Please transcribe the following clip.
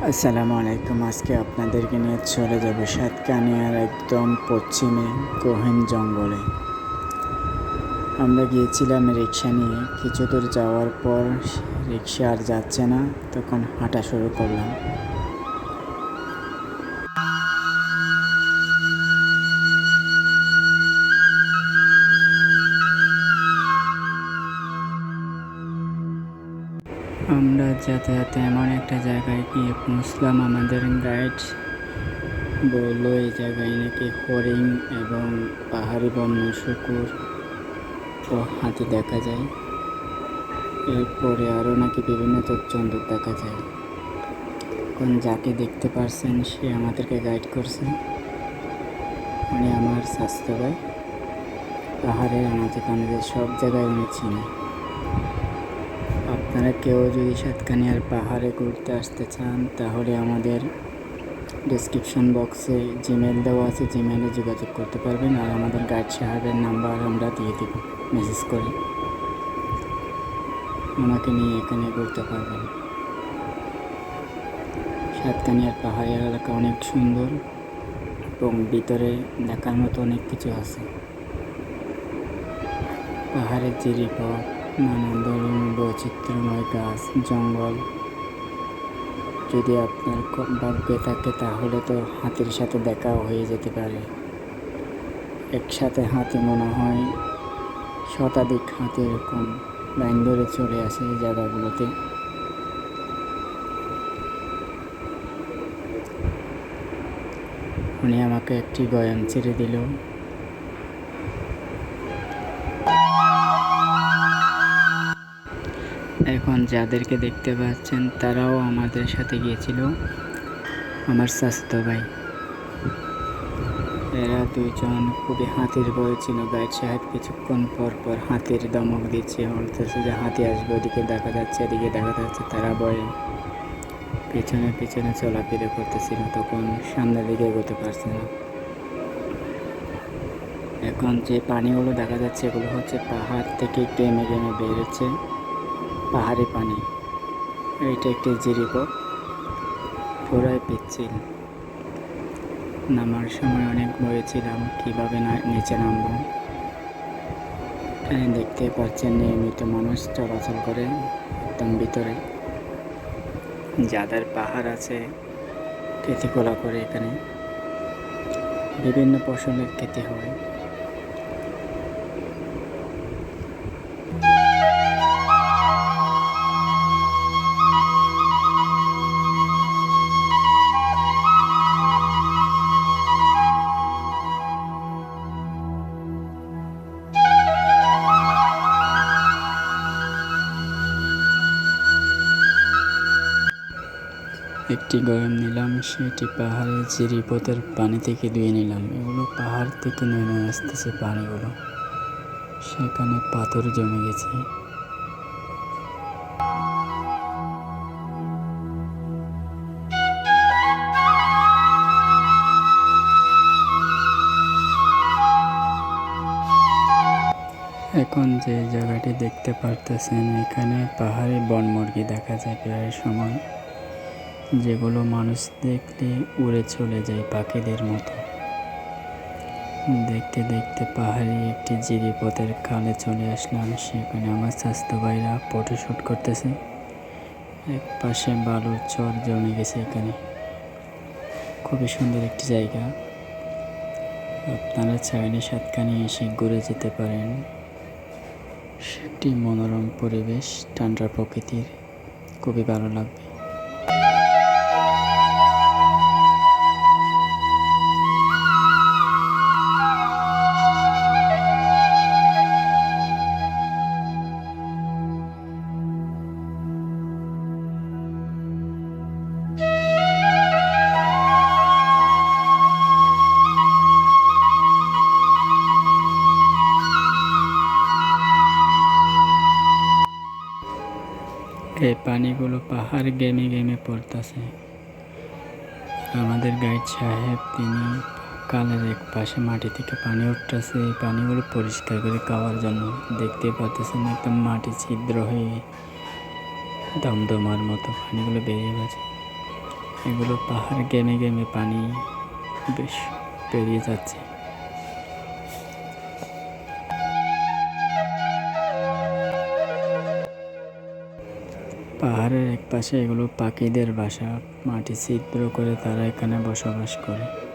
আসসালামু আলাইকুম। আজকে আপনাদেরকে নিয়ে চলে যাব সাতকানিয়ার একদম পশ্চিমে গহীন জঙ্গলে। আমরা গিয়েছিলাম রিক্সা নিয়ে। কিছু দূর যাওয়ার পর রিক্সা আর যাচ্ছে না, তখন হাঁটা শুরু করলাম। আমরা যাতায়াতে এমন একটা জায়গায় গিয়ে পৌঁছলাম। আমাদের গাইড বললো এই জায়গায় নাকি হরিণ এবং পাহাড়ি বন্য শুকুর ও হাতি দেখা যায়। এরপরে আরও নাকি বিভিন্ন জন্তু দেখা যায়। এখন যাকে দেখতে পারছেন সে আমাদেরকে গাইড করছে, উনি আমার স্বাস্থ্য ভাই। পাহাড়ের আনাচে কানাচে সব জায়গায় উনি চিনি। আপনারা কেউ যদি সাতকানিয়ার পাহাড়ে ঘুরতে আসতে চান তাহলে আমাদের ডেসক্রিপশন বক্সে জিমেল দেওয়া আছে, জিমেলে যোগাযোগ করতে পারবেন। আর আমাদের গাইড সাহেবের নাম্বার আমরা দিয়ে দেব, মেসেজ করে ওনাকে নিয়ে এখানে ঘুরতে পারবেন। সাতকানিয়ার পাহাড়ি এলাকা অনেক সুন্দর এবং ভিতরে দেখার মতো অনেক কিছু আছে। পাহাড়ের জিরিপথ, নানান ধরনের বৈচিত্র্যময় গাছ, জঙ্গল। যদি আপনার ভাগ্যে থাকে তাহলে তো হাতির সাথে দেখাও হয়ে যেতে পারে। একসাথে হাতি মনে হয় শতাধিক হাতি এরকম লাইন ধরে চলে আসে এই জায়গাগুলোতে। উনি আমাকে একটি বয়ান ছেড়ে দিল। এখন যাদেরকে দেখতে পাচ্ছেন তারাও আমাদের সাথে গিয়েছিল, আমার স্বাস্থ্য ভাই। এরা দুইজন খুবই হাতির ভয় ছিল। গাইড সাহেব কিছুক্ষণ পর পর হাতির দমক দিচ্ছে, বলতেছে যে হাতি আসবে, ওদিকে দেখা যাচ্ছে, এদিকে দেখা যাচ্ছে। তারা ভয়ে পেছনে পেছনে চলাফেরা করতেছিল, তখন সামনের দিকে এগোতে পারছে না। এখন যে পানিগুলো দেখা যাচ্ছে এগুলো হচ্ছে পাহাড় থেকে গেমে গেমে বের হচ্ছে, পাহাড়ি পানি। এইটা একটি জিরিপথ, পুরাই পিচ্ছিল। নামার সময় অনেক ভয়ে ছিলাম কীভাবে নিচে নামবো। এখানে দেখতে পাচ্ছেন নিয়মিত মানুষ চলাচল করে একদম ভিতরে। যাদের পাহাড় আছে খেতিকলা করে, এখানে বিভিন্ন ফসলের খেতি হয়। একটি গরম নিলাম, সেটি পাহাড়ের জিরিপথের পানি থেকে ধুয়ে নিলাম। এগুলো পাহাড় থেকে নেমে আসতেছে পানিগুলো, সেখানে পাথর জমে গেছে। এখন যে জায়গাটি দেখতে পারতেছেন এখানে পাহাড়ি বনমুরগি দেখা যায় প্রায় সময়, যেগুলো মানুষ দেখলে উড়ে চলে যায় পাখিদের মতো। দেখতে দেখতে পাহাড়ি একটি জিরিপথের খালে চলে আসলাম। সেখানে আমার স্বাস্থ্য ভাইরা ফটোশ্যুট করতেছে। এক পাশে বালুর চর জমে গেছে। এখানে খুবই সুন্দর একটি জায়গা, আপনারা চাইলে সাতকানিয়া এসে ঘুরে যেতে পারেন। সেটি মনোরম পরিবেশ, ঠান্ডা প্রকৃতির, খুবই ভালো লাগবে। এই পানিগুলো পাহাড় গেমে গেমে পড়তেছে। আমাদের গাইড সাহেব তিনি কালের এক পাশে মাটি থেকে পানি উঠতেছে, এই পানিগুলো পরিষ্কার করে খাওয়ার জন্য। দেখতে পাচ্ছেন একদম মাটি ছিদ্র হয়ে দমদমার মতো পানিগুলো বেরিয়ে গেছে। এগুলো পাহাড় গেমে গেমে পানি বেশ পেরিয়ে যাচ্ছে। পাহাড়ের এক পাশে এগুলো পাখিদের বাসা, মাটি ছিদ্র করে তারা এখানে বসবাস করে।